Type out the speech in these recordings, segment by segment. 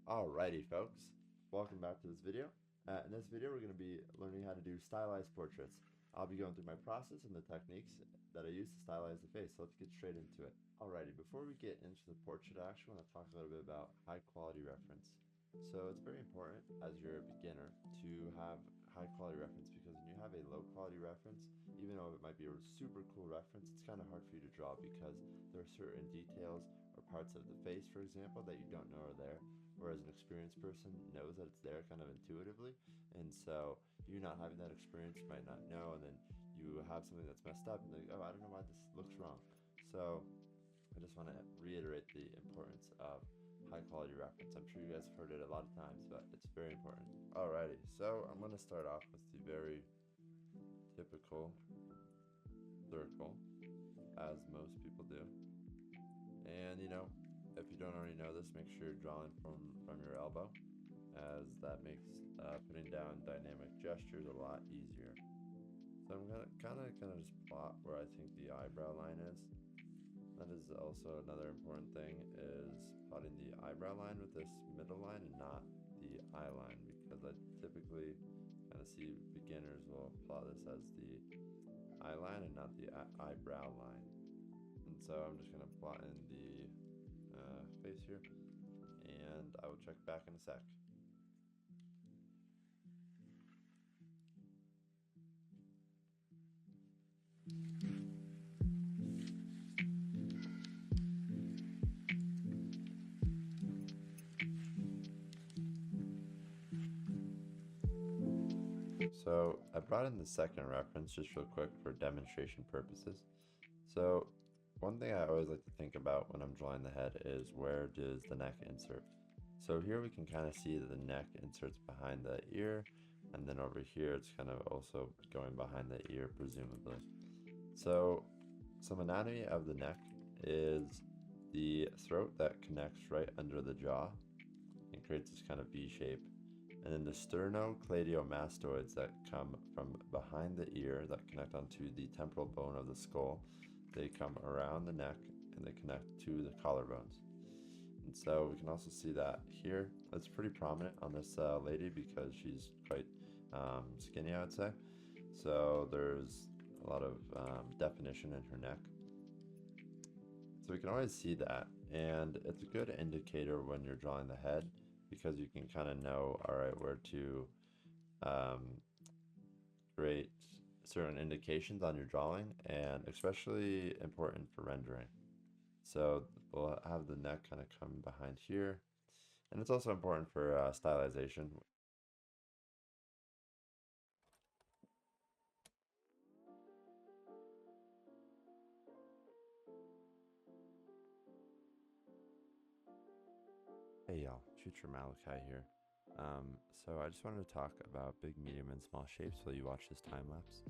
Alrighty, folks. Welcome back to this video. In this video, we're going to be learning how to do stylized portraits. I'll be going through my process and the techniques that I use to stylize the face. So let's get straight into it. Alrighty, before we get into the portrait action, I want to talk a little bit about high quality reference. So it's very important as you're a beginner to have high quality reference, because when you have a low quality reference, even though it might be a super cool reference, it's kind of hard for you to draw because there are certain details or parts of the face, for example, that you don't know are there, whereas an experienced person knows that it's there kind of intuitively. And so you not having that experience, you might not know, and then you have something that's messed up and like, oh, I don't know why this looks wrong. So I just want to reiterate the importance of high quality reference. I'm sure you guys have heard it a lot of times, but it's very important. Alrighty, so I'm going to start off with the very typical circle, as most people do. And if you don't already know this, make sure you're drawing from your elbow, as that makes putting down dynamic gestures a lot easier. So I'm gonna just plot where I think the eyebrow line is. That is also another important thing, is plotting the eyebrow line with this middle line and not the eye line, because I typically kind of see beginners will plot this as the eye line and not the eyebrow line. And so I'm just gonna plot in the face here, and I will check back in a sec. So I brought in the second reference just real quick for demonstration purposes. So one thing I always like to think about when I'm drawing the head is, where does the neck insert? So here we can kind of see that the neck inserts behind the ear, and then over here it's kind of also going behind the ear, presumably. So some anatomy of the neck is the throat that connects right under the jaw and creates this kind of V shape. And then the sternocleidomastoids that come from behind the ear that connect onto the temporal bone of the skull. They come around the neck and they connect to the collarbones. And so we can also see that here. It's pretty prominent on this lady because she's quite skinny, I would say. So there's a lot of definition in her neck. So we can always see that, and it's a good indicator when you're drawing the head, because you can kind of know, all right, where to create certain indications on your drawing, and especially important for rendering. So we'll have the neck kind of come behind here, and it's also important for stylization. Hey y'all, Future Malachi here. So I just wanted to talk about big, medium, and small shapes while you watch this time lapse.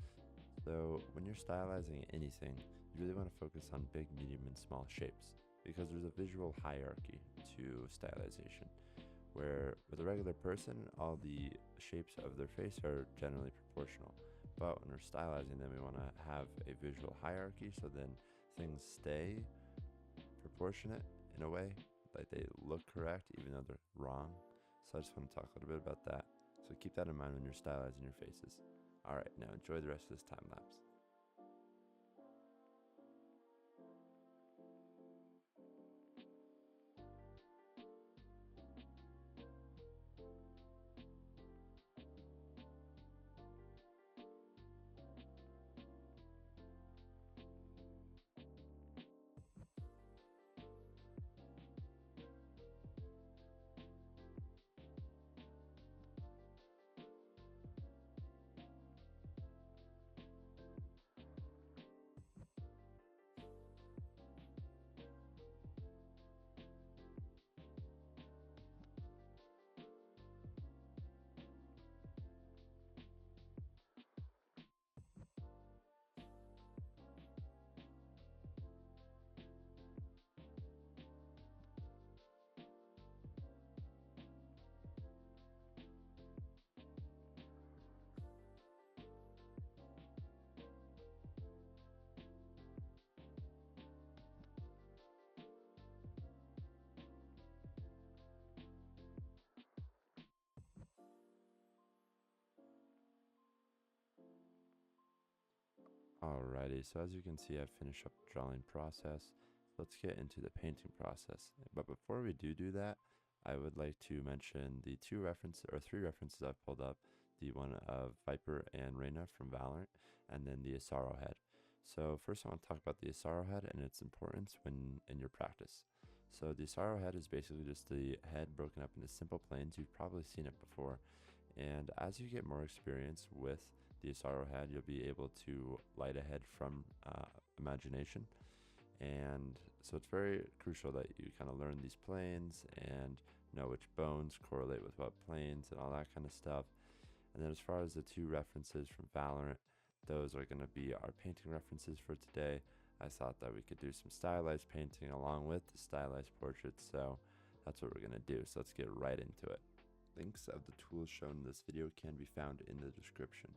So when you're stylizing anything, you really want to focus on big, medium, and small shapes, because there's a visual hierarchy to stylization, where with a regular person, all the shapes of their face are generally proportional. But when we're stylizing them, we want to have a visual hierarchy, so then things stay proportionate in a way, like they look correct even though they're wrong. So I just want to talk a little bit about that. So keep that in mind when you're stylizing your faces. Alright, now enjoy the rest of this time lapse. Alrighty, so as you can see, I've finished up the drawing process. Let's get into the painting process. But before we do that, I would like to mention the three references I've pulled up. The one of Viper and Reyna from Valorant, and then the Asaro head. So first I want to talk about the Asaro head and its importance when in your practice. So the Asaro head is basically just the head broken up into simple planes. You've probably seen it before. And as you get more experience with the Asaro head, you'll be able to light a head from imagination. And so it's very crucial that you kind of learn these planes and know which bones correlate with what planes and all that kind of stuff. And then as far as the two references from Valorant, those are going to be our painting references for today. I thought that we could do some stylized painting along with the stylized portraits, so that's what we're going to do. So let's get right into it. Links of the tools shown in this video can be found in the description.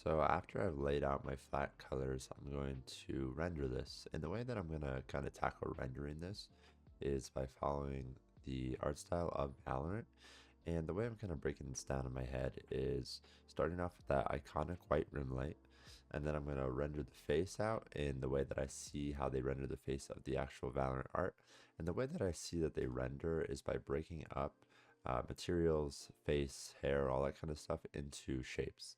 So after I've laid out my flat colors, I'm going to render this. And the way that I'm going to kind of tackle rendering this is by following the art style of Valorant. And the way I'm kind of breaking this down in my head is starting off with that iconic white rim light. And then I'm going to render the face out in the way that I see how they render the face of the actual Valorant art. And the way that I see that they render is by breaking up materials, face, hair, all that kind of stuff into shapes.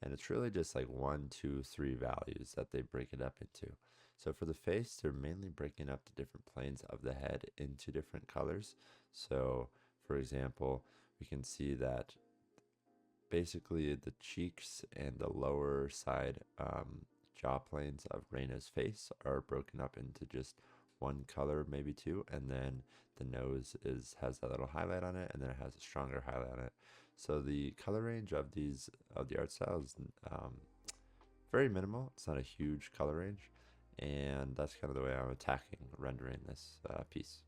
And it's really just like 1, 2, 3 values that they break it up into. So for the face, they're mainly breaking up the different planes of the head into different colors. So for example, we can see that basically the cheeks and the lower side jaw planes of Reyna's face are broken up into just one color, maybe two, and then the nose has that little highlight on it, and then it has a stronger highlight on it. So the color range of the art style is very minimal. It's not a huge color range, and that's kind of the way I'm attacking rendering this piece.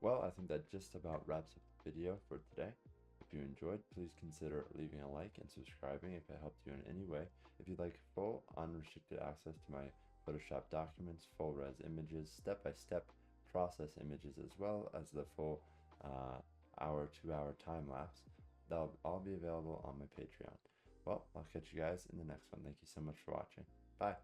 Well, I think that just about wraps up the video for today. If you enjoyed, please consider leaving a like and subscribing if it helped you in any way. If you'd like full, unrestricted access to my Photoshop documents, full res images, step-by-step process images, as well as the full hour, 2-hour time lapse, they'll all be available on my Patreon. Well, I'll catch you guys in the next one. Thank you so much for watching. Bye.